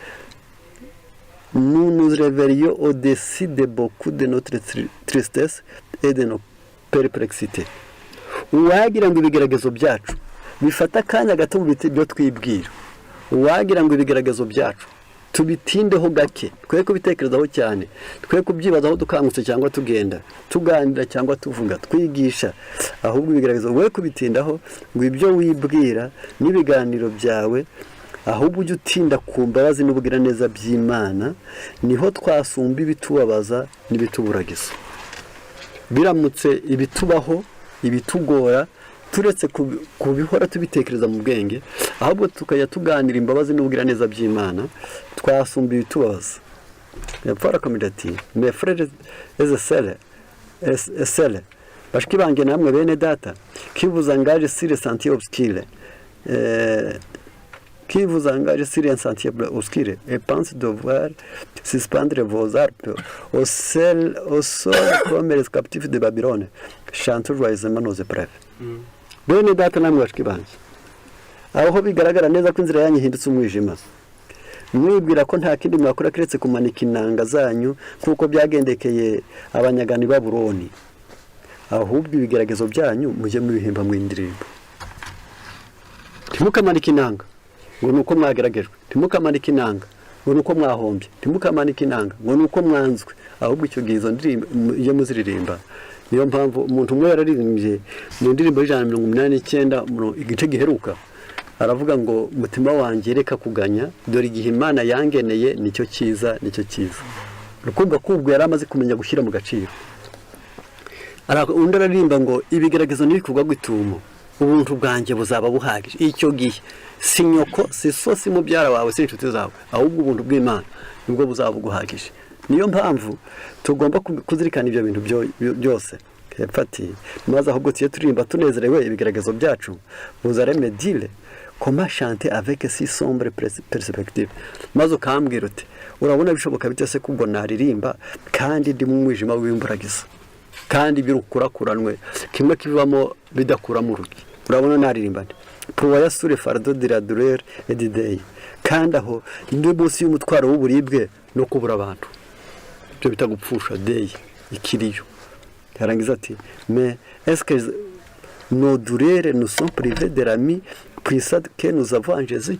Speaker 1: nous nous réveillons au-dessus de beaucoup de notre tristesse et de nos perplexités. Uwagira ngo ibigeragezo byacu bifata akanya gato mu biti byo twibwira. Uwagira ngo ibigeragezo byacu tubitindeho gake, twe kubitekerezaho cyane, twe kubyibazaho dukangutse cyangwa tugenda, tuganira cyangwa tuvuga, twigisha, ahubwo ibigeragezo we kubitindaho ngo ibyo wibwira n'ibiganiro byawe, ahubwo ujye utinda ku mbabazi n'ubugira neza by'Imana, niho twasumba ibitubabaza n'ibituburagiza. Biramutse ibitubaho ibitugora turetse kubihora tubitekereza mu bwenge, ahubwo tukajya tuganira imbabazi n'ubugira neza by'Imana, twasumba ibitubabaza. Yapfara komidati mes frères et sœurs, bashiki banjye namwe bene data, qui vous engage sur les sentiers obscurs, qui vous engage sur un sentier obscur et pense devoir suspendre vos arcs au sol comme les captifs de Babylone, chantez joyeusement nos épreuves. Bene data namwe bashiki banjye, aho bigaragara neza ko inzira yanyu ihindutse umwijima, mwibwira ko nta kindi mwakora kiretse kumanika inanga zanyu kuko byagendekeye abanyagani ba Babuloni, ahubwo ibigeragezo byanyu mujye mubihimba mu indirimbo. Ntimukamanike inanga ngo nuko mwageragejwe, ntimukamanike inanga ngo nuko mwahombye, ntimukamanike inanga ngo nuko mwanzwe, ahubwo icyo gihe izo ndirimbo iyo muziririmba. Niyo mpamvu umuntu umwe yararirimbye mu ndirimbo y'Ijana igice giheruka, aravuga ngo mutima wanjye reka kuganya, dore igihe Imana yangeneye nicyo cyiza, nicyo cyiza. Rukumva kubwo yari amaze kumenya gushyira mu gaciro. Undi ararimba ngo ibigeragezo n'ibikugwa gwitumo, ubuntu bwanjye buzaba buhagije. Icyo gihe si nyoko, si so, si mubyara wawe, si inshuti zawe, ahubwo ubuntu bw'Imana nibwo buzaba buguhagije. Niyo mpamvu tugomba kuzirikana ibyo bintu byose. Hepfati maze ahubwo tiye turirimba tunezerewe ibigeragezo byacu, vous allez me dire comment chanter avec si sombre perspective. Maze ukambwira uti urabona bishoboka bite se kubwo naririmba kandi ndi mu mwijima w'imburagiza, kandi birukurakuranwe kimwe kivamo bidakura mu rugi. Urabona naririmba nti pour sur le fardeau de la douleur et du deuil, kandi aho ndi munsi y'umutwaro w'uburibwe no kubura abantu, byo bitagupfusha deuil, ikiriyo. Yarangiza ati mais est-ce que nos douleurs nous sont privés de l'ami puissant que nous avons en Jésus?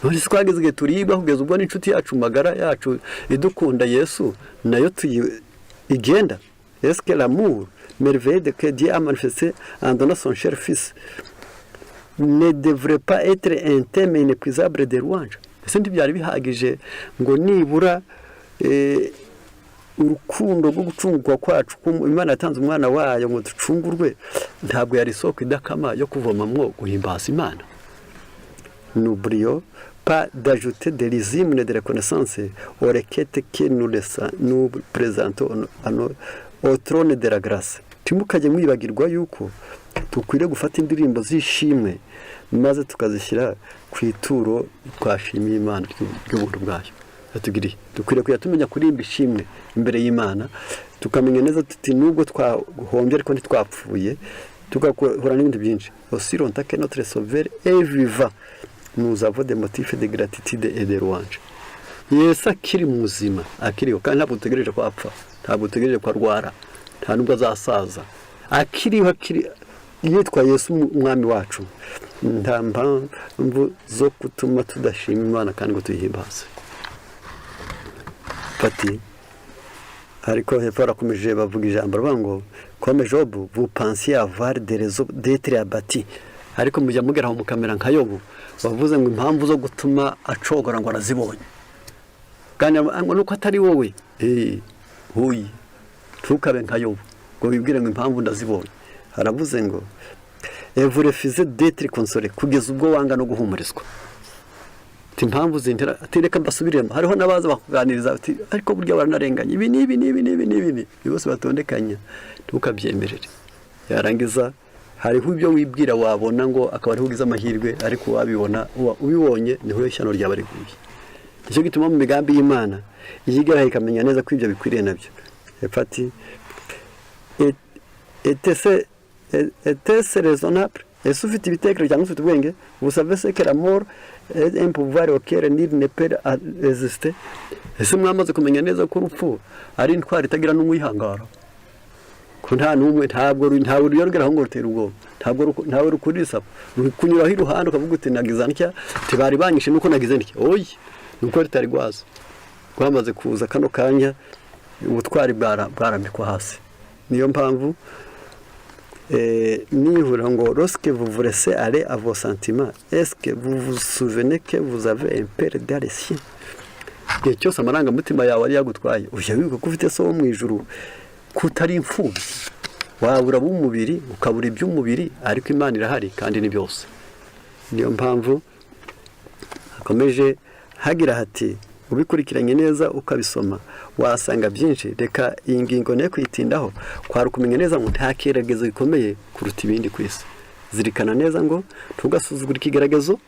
Speaker 1: None twageze igihe turiba kugeza ubwo n'inshuti yacu magara yacu idukunda Yesu nayo igenda. Est-ce que l'amour merveilleux que Dieu a manifesté en donnant son cher fils ne devrait pas être un thème inépuisable de louange? Ese ntibyari bihagije ngo nibura urukundo rwo gucungurwa kwacu, Imana yatanze umwana wayo ngo ducungurwe, ntabwo yari isoko idakama yo kuvomamwo guhimbaza Imana? N'oublions pas d'ajouter des hymnes de reconnaissance aux requêtes que nous présentons au trône de la grâce. Timukajye mwibagirwa yuko tukwiriye gufata indirimbo z'ishimwe maze tukazishyira ku ituro twashimiye Imana ry'ubuntu bwayo. Atugiriye dukwiriye kujya tumenya kurimba ishimwe imbere y'Imana, tukamenya neza tuti nubwo twahombye ariko ntitwapfuye, tugahura n'ibindi byinshi. Aussi longtemps que notre Sauveur est vivant, nous avons des motifs de gratitude et de louange. Yesu akiri muzima, akiriho, kandi ntabwo dutegereje ko apfa, ntabwo dutegereje ko arwara, nta nubwo azasaza. Akiriho, yitwa Yesu umwami wacu, nta mpamvu zo gutuma tudashima Imana kandi ngo tuyihimbaze. Pati ariko hepfo barakomeje bavuga ijambo bavuga ngo comme Job vous pensiez avoir des raisons d'être abattu, ariko mujya mugeraho mukamera nka Yobu bavuze ngo impamvu zo gutuma acogora ngo arazibonye, kandi ngo nuko atari wowe huyi tukabe nka Yobu ngo bibwire ngo impamvu ndazibonye. Haravuze ngo vous refusez d'être consolé, kugeza ubwo wanga no guhumurizwa. Impamvu zintera atereka mbasubiremo, hariho nabaza bakuganiriza ati ariko burya baranarenganya ibi nibi bose batondekanya, tukabyemerere. Yarangiza hariho ibyo wibwira wabona ngo akaba ariho ugize amahirwe ariko wabibona ubibonye niho ishyano ryaba riguye. Nicyo gituma mu migambi y'Imana yigera ikamenya neza ko ibyo bikwiriye nabyo. Epati était raisonnable. Ese ufite ibitekerezo cyangwa ufite ubwenge, vous savez ce que la mort est un pouvoir auquel nul ne peut résister. Ese mwamaze kumenya neza ko urupfu ari intwari itagira n'umwihangara, ko nta n'umwe ntabwo ruyongeraho ngo rutera ubwoba, ntabwo rukurisa kunyuraho iruhande ukavuga uti nagize ntya tibari banyishe nuko nagize ntya. Oye, nuko ritari rwaza rwamaze kuza kano kanya ubutwari bwarambikwa hasi. Niyo mpamvu nihura ngo lorsque vous vous laissez aller à vos sentiments, est-ce que vous vous souvenez que vous avez un père dans les cieux? Igihe cyose amarangamutima yawe ari yagutwaye ujya wibuka ko ufite so wo mu ijuru, kutari imfubyi, wabura b'umubiri ukabura iby'umubiri ariko Imana irahari kandi ni byose. Niyo mpamvu akomeje hagira hati ubikurikiranye neza ukabisoma wasanga byinshi. Reka iyi ngingo ne kwitindaho, kwari kumenya neza ngo nta kigeragezo gikomeye kuruta ibindi ku isi. Zirikana neza ngo tugasuzugura ikigeragezo,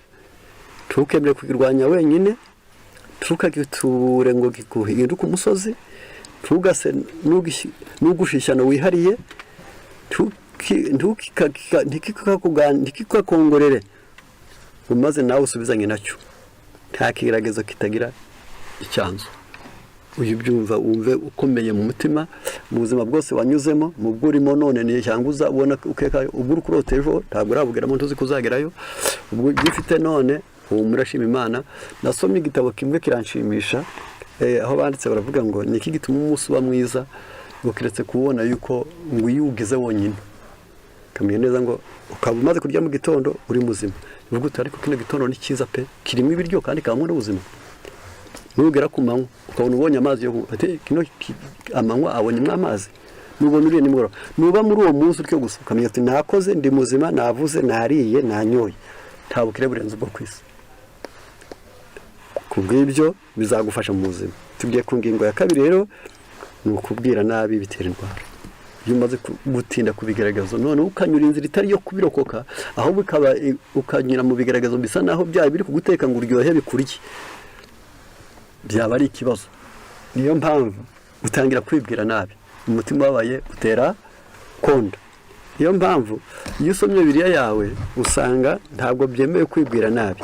Speaker 1: tukemere kugirwanya wenyine, tukagiture ngo gikuhinduke umusozi, tugase n'ugushishana wihariye, ntikikakongorere umaze nawe usubizanye nacyo. Nta kigeragezo kitagira icyanzu. Uyu byumva wumve ukomeye mu mutima, mu buzima bwose wanyuzemo, mu bwurimo none ni cyangwa uzabona ukeka ubwo kurota ejo ntabwo urabugeramo ntuzi kuzagerayo. Ubwo gifite none murashima Imana. Nasomye igitabo kimwe kiranshimisha, aho banditse baravuga ngo niki gituma umunsi uba mwiza ngo kiretse kubona yuko ngo yugize wonyine. Kamenya neza ngo ukaba umaze kurya mu gitondo uri muzima, uvuga uti ariko kino gitondo ni cyiza pe, kirimo ibiryo kandi kabamo n'ubuzima. Nugera ku manywa ukabona ubonye amazi yo ati kino amanywa abonyemo amazi, nubona uriye nimugoroba, nuba muri uwo munsi utyo gusa ukamenya ati nakoze ndi muzima, navuze, nariye, nanyoye, nta bukire burenze ubwo kwisi. Kubw'ibyo bizagufasha mu buzima. Tugiye ku ngingo ya kabiri rero, ni ukubwira nabi bitera indwara. Iyo umaze gutinda kubigaragaza none ukanyura inzira itari yo kubirokoka, ahubwo ukanyura mu bigaragazo bisa naho byaye biri kuguteka ngo uryohe bikurye, byaba ari ikibazo. Niyo mpamvu utangira kwibwira nabi, umutima wabaye utera konda. Niyo mpamvu iyo usomye Bibiliya yawe usanga ntabwo byemewe kwibwira nabi.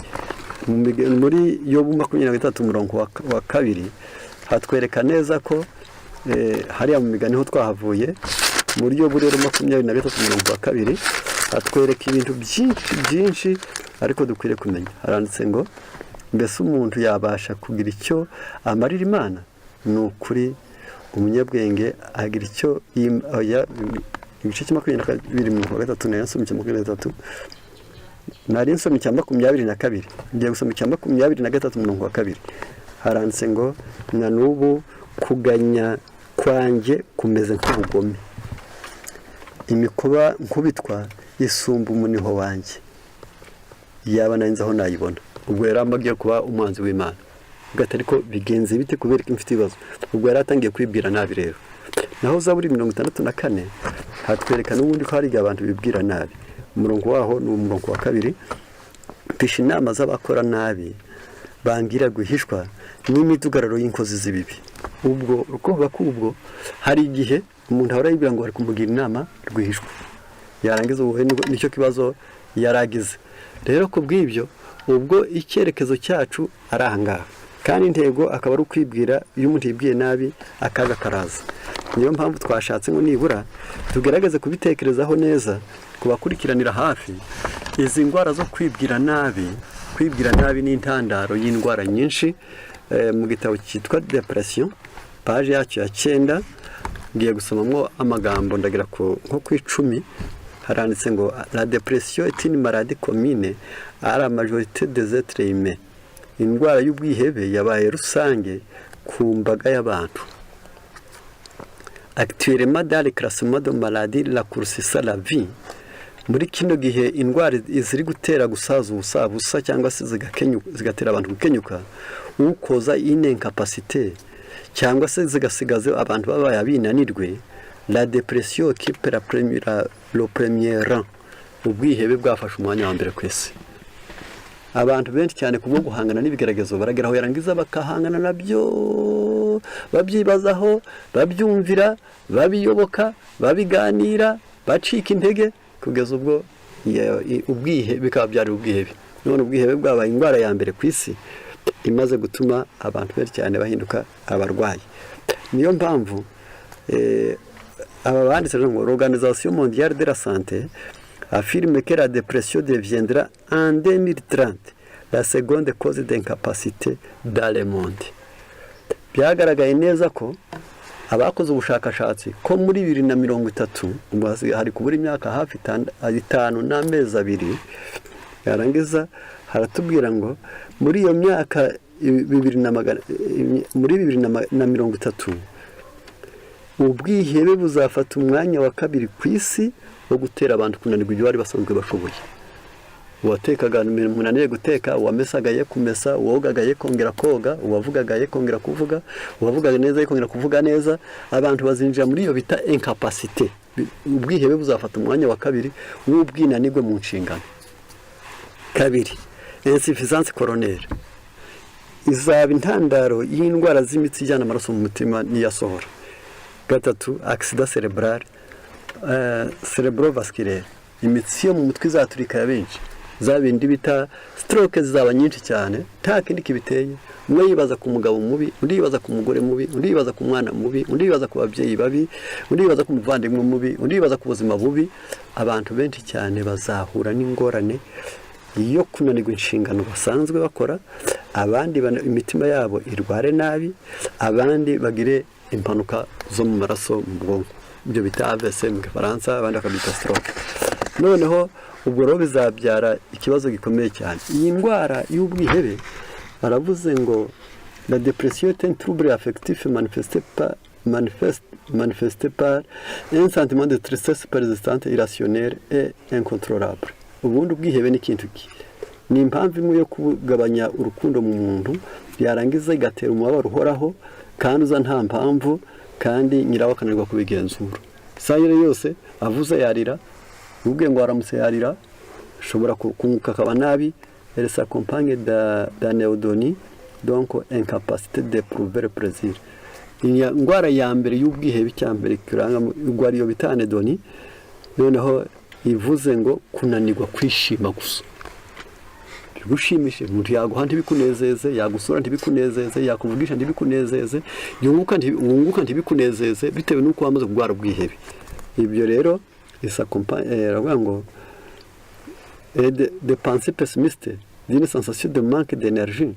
Speaker 1: Muri Yobu 23:2 hatwereka neza ko hariya mu migani ho twahavuye. Muri Yobu rero 23:2 hatwereka ibintu byinshi ariko dukwiriye kumenya. Haranditse ngo mbese umuntu yabasha kugira icyo amarira Imana? Ni ukuri umunyabwenge agira icyo ibice 22:3 na yasomye 23 nari nsomye 22 ngiye gusoma 23:2 haranditse ngo na n'ubu kuganya kwanjye kumeze nk'ubugome, imikuba nkubitwa isumba umuniho wanjye, yaba narinze aho nayibona. Ubwo yari amagiye kuba umwanzi w'Imana, gatari ko bigenze bite kubera ko mfite ibibazo. Ubwo yari atangiye kwibwira nabi rero. Naho Zaburi 64 hatwereka n'ubundi ko hari abantu bibwira nabi. Umurongo waho ni umurongo wa 2, pisha inama z'abakora nabi bangira guhishwa n'imidugararo y'inkozi z'ibibi. Ubwo ukovuga ko ubwo hari igihe umuntu ahora yibwira ngo ari kumugira inama rwihishwa, yarangiza ubuhe nicyo kibazo yaragize. Rero kubw'ibyo ubwo icyerekezo cyacu arahangaha, kandi intego akaba ari ukwibwira. Iyo umuntu yibwiye nabi akaga karaza. Niyo mpamvu twashatse ngo nibura tugerageze kubitekerezaho neza, kubakurikiranira hafi izi ndwara zo kwibwira nabi. Kwibwira nabi ni intandaro y'indwara nyinshi. Mu gitabo cyitwa Depression page yacu ya 9 ngiye gusomamwo amagambo ndagira ko nko ku 10 haranditse ngo la dépression est une maladie commune à la majorité des êtres humains. Indwara y'ubwihebe yabaye rusange ku mbaga y'abantu. Actuellement dans le classement de maladies la course la vie, muri kino gihe indwara ziri gutera gusaza ubusa cyangwa se zigatera abantu gukenyuka, ukoza incapacité cyangwa se zigasigaza abantu babaye abinanirwe. La dépression occupe le premier rang. ubwihebe bwafashe umwanya wa mbere ku isi. Abantu benshi cyane kubwo guhangana n'ibigeragezo barageraho yarangiza bakahangana nabyo, babyibazaho, babyumvira, babiyoboka, babiganira, bacika intege kugeza ubwo ubwihebe bikaba byari ubwihebe. None ubwihebe bwabaye indwara ya mbere ku isi imaze gutuma abantu benshi cyane bahinduka abarwayi. Niyo mpamvu aba banditse ngo l'Organisation mondiale de la santé affirme que la dépression deviendra en 2030 la seconde cause d'incapacité dans le monde. Byagaragaye neza ko abakoze ubushakashatsi ko muri 2030 hari kubura imyaka hafi 5 n'amezi 2 yarangiza haratubwira ngo muri iyo myaka 2030 ubwihebe buzafata umwanya wa kabiri ku isi wo gutera abantu kunanirwa ibyo bari basanzwe bashoboye. Uwatekaga umunaniye guteka, uwamesagaye kumesa, uwogagaye kongera koga, uwavugagaye kongera kuvuga, uwavugaga neza yikongera kuvuga neza. Abantu bazinjira muri iyo bita incapacité. Ubwihebe buzafata umwanya wa kabiri w'ubwinanirwe mu nshingano. Kabiri, insuffisance coronaire izaba intandaro y'indwara z'imitsi ijyana amaraso mu mutima niyasohora. Gatatu, accident cerebrovasculaire, imitsi yo mu mutwe izaturika ya benshi, zabindi bita stroke zizaba nyinshi cyane, nta kindi kibiteye. Umwe yibaza ku mugabo mubi, undi yibaza ku mugore mubi, undi yibaza ku mwana mubi, undi yibaza ku babyeyi babi, undi yibaza ku muvandimwe mubi, undi yibaza ku buzima bubi. Abantu benshi cyane bazahura n'ingorane iyo kunanirwa inshingano basanzwe bakora, abandi imitima yabo irware nabi, abandi bagire impanuka zo mu maraso mu bwonko, ibyo bita AVC mu Faransa, abandi bakabita stroke. Noneho ubwo rero bizabyara ikibazo gikomeye cyane. Iyi ndwara y'ubwihebe baravuze ngo la dépression est un trouble affectif manifesté par un sentiment de tristesse persistante, irrationnelle et incontrôlable. Ubundi ubwihebe ni ikintu ni impamvu imwe yo kugabanya urukundo mu muntu, yarangiza igatera umubabaro uhoraho kandi uza nta mpamvu, kandi nyirawo akananirwa kubigenzura. Sayire yose avuze yarira, ubwe ngo aramutse yarira, ashobora kunguka akaba nabi. Elle s'accompagne d'anéodonie, donc incapacité d'éprouver le plaisir. Iyi ndwara ya mbere y'ubwihebe cyambere kiranga indwara yo bita anédonie, noneho ivuze ngo kunanirwa kwishima gusa. Gushimishe umuntu yaguha ntibikunezeze, yagusura ntibikunezeze, yakuvugisha ntibikunezeze, yunguka ntibikunezeze, bitewe n'uko wamaze kurwara ubwihebe. Ibyo rero aravuga ngo de pensée pessimiste, d'une sensation de manque d'énergie,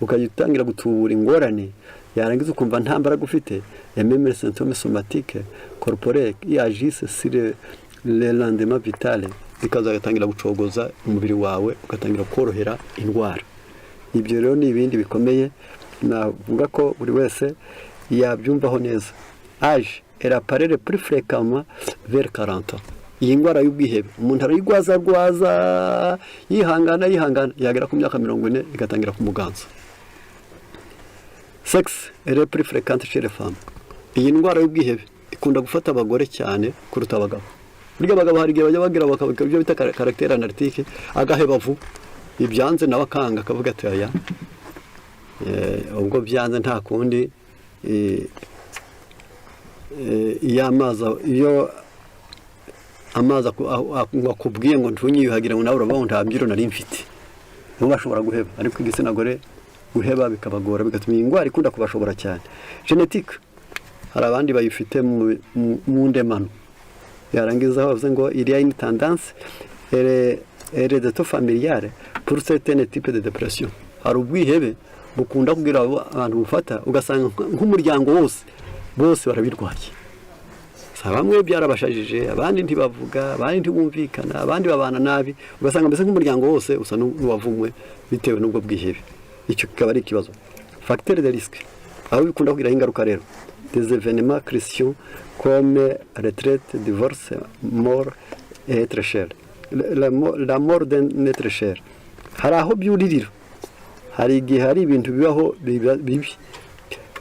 Speaker 1: ukayitangira gutubura ingorane, yarangiza ukumva nta mbaraga ufite, et même les symptômes somatiques corporels qui agissent sur le lendemain vital, bikazatangira gucogoza umubiri wawe, ugatangira korohera indwara. Ibyo rero ni ibindi bikomeye, navuga ko buri wese yabyumvaho neza. Âge elle apparaît plus fréquemment vers 40 ans. Iyi ndwara y'ubwihebe umuntu arayigwaza yihangana yagera ku myaka 40 igatangira kumuganza. Sexe elle est plus fréquente chez les femmes. Iyi ndwara y'ubwihebe ikunda gufata abagore cyane kuruta abagabo. Burya abagabo hari igihe bajya bagira bakabyo bita caractère analytique, agaheba vuba, ibyanze nawe akanga akavuga ati aya ubwo byanze nta kundi. Iyo amazi akubwiye ngo ntunyiyuhagira ngo nawe urabaho nta mbyiro nari mfite, nibo bashobora guheba. Ariko igitsina gore guheba bikabagora, bigatuma iyi ndwara ikunda kubashobora cyane. Genetique, hari abandi bayifite mu ndemano, yarangiza bavuze ngo il y a une tendance héréditaire familiale pour certains types de dépression. Hari ubwihebe bukunda kugira abantu bufata, ugasanga nk'umuryango bose barabirwaye. Bamwe byarabashajije, abandi ntibavuga, abandi ntibumvikana, abandi babana nabi, ugasanga mbese nk'umuryango wose usa n'uwavumwe bitewe n'ubwo bwihebe. Icyo kikaba ari ikibazo. Facteur de risque, aho bikunda kugira ingaruka rero, des événements cruciaux comme retraite, divorce, mort et être cher. La mort d'un être cher. Hari aho byuririra, hari igihe hari ibintu bibaho bibi,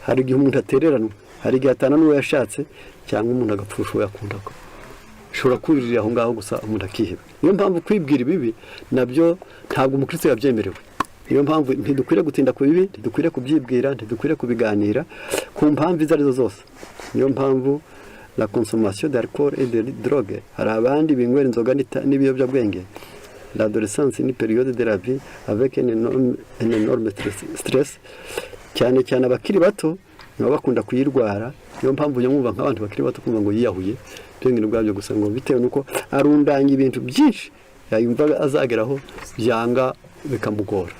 Speaker 1: hari igihe umuntu atereranwa, hari igihe atana n'uwo yashatse, cyangwa umuntu agapfusha uwo yakundaga. ushobora kuririra aho ngaho gusa umuntu akiheba. Niyo mpamvu kwibwira ibibi nabyo ntabwo umukristo yabyemerewe. Niyo mpamvu ntidukwiriye gutinda ku bibi, ntidukwiriye kubyibwira, ntidukwiriye kubiganira ku mpamvu izo arizo zose. Niyo mpamvu la consommation d'alcool et de drogue, hari abandi binywera inzoga n'ibiyobyabwenge. L'adolescence ni période de la vie avec un énorme stress, cyane cyane abakiri bato nabo bakunda kuyirwara. Niyo mpamvu nyamwumva nk'abantu bakiri bato kumva ngo yiyahuye byengene ubwabyo gusa ngo bitewe nuko arundanye ibintu byinshi yayumva azageraho byanga bikamugora.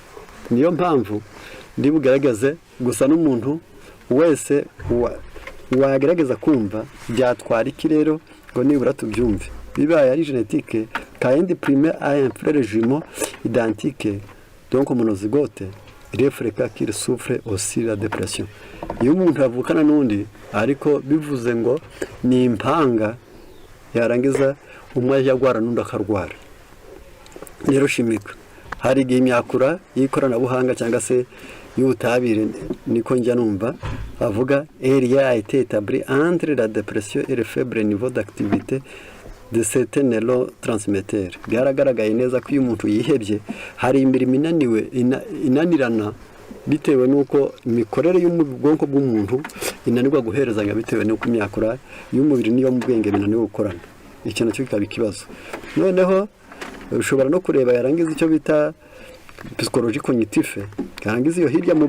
Speaker 1: Niyo mpamvu ndi bugaragaze gusa n'umuntu wese wagerageza kumva byatwara iki rero ngo nibura tubyumve. Bibaye ari génétique kandi prime à un frère jumeau identique donc monozygote, il est fréquent qu'il souffre aussi la dépression. Iyo umuntu avukana n'undi ariko bivuze ngo ni impanga yarangiza umwe yagwara n'undi akarwara. Rero shimika hari igihe imyakura y'ikoranabuhanga cyangwa se y'ubutabire niko njya numva avuga il y a été établi entre la dépression et le faible niveau d'activité de certains neurotransmetteurs. Byaragaragaye neza ko iyo umuntu yihebye hari imirimo inanirana bitewe nuko imikorere y'ubwonko bw'umuntu inanirwa guherezanya bitewe nuko imyakura y'umubiri niyo mu bwenge binaniwe gukorana. Icyo nacyo kikaba ikibazo. Noneho ushobora no kureba yarangiza icyo bita psychologie cognitive, yarangiza iyo hirya mu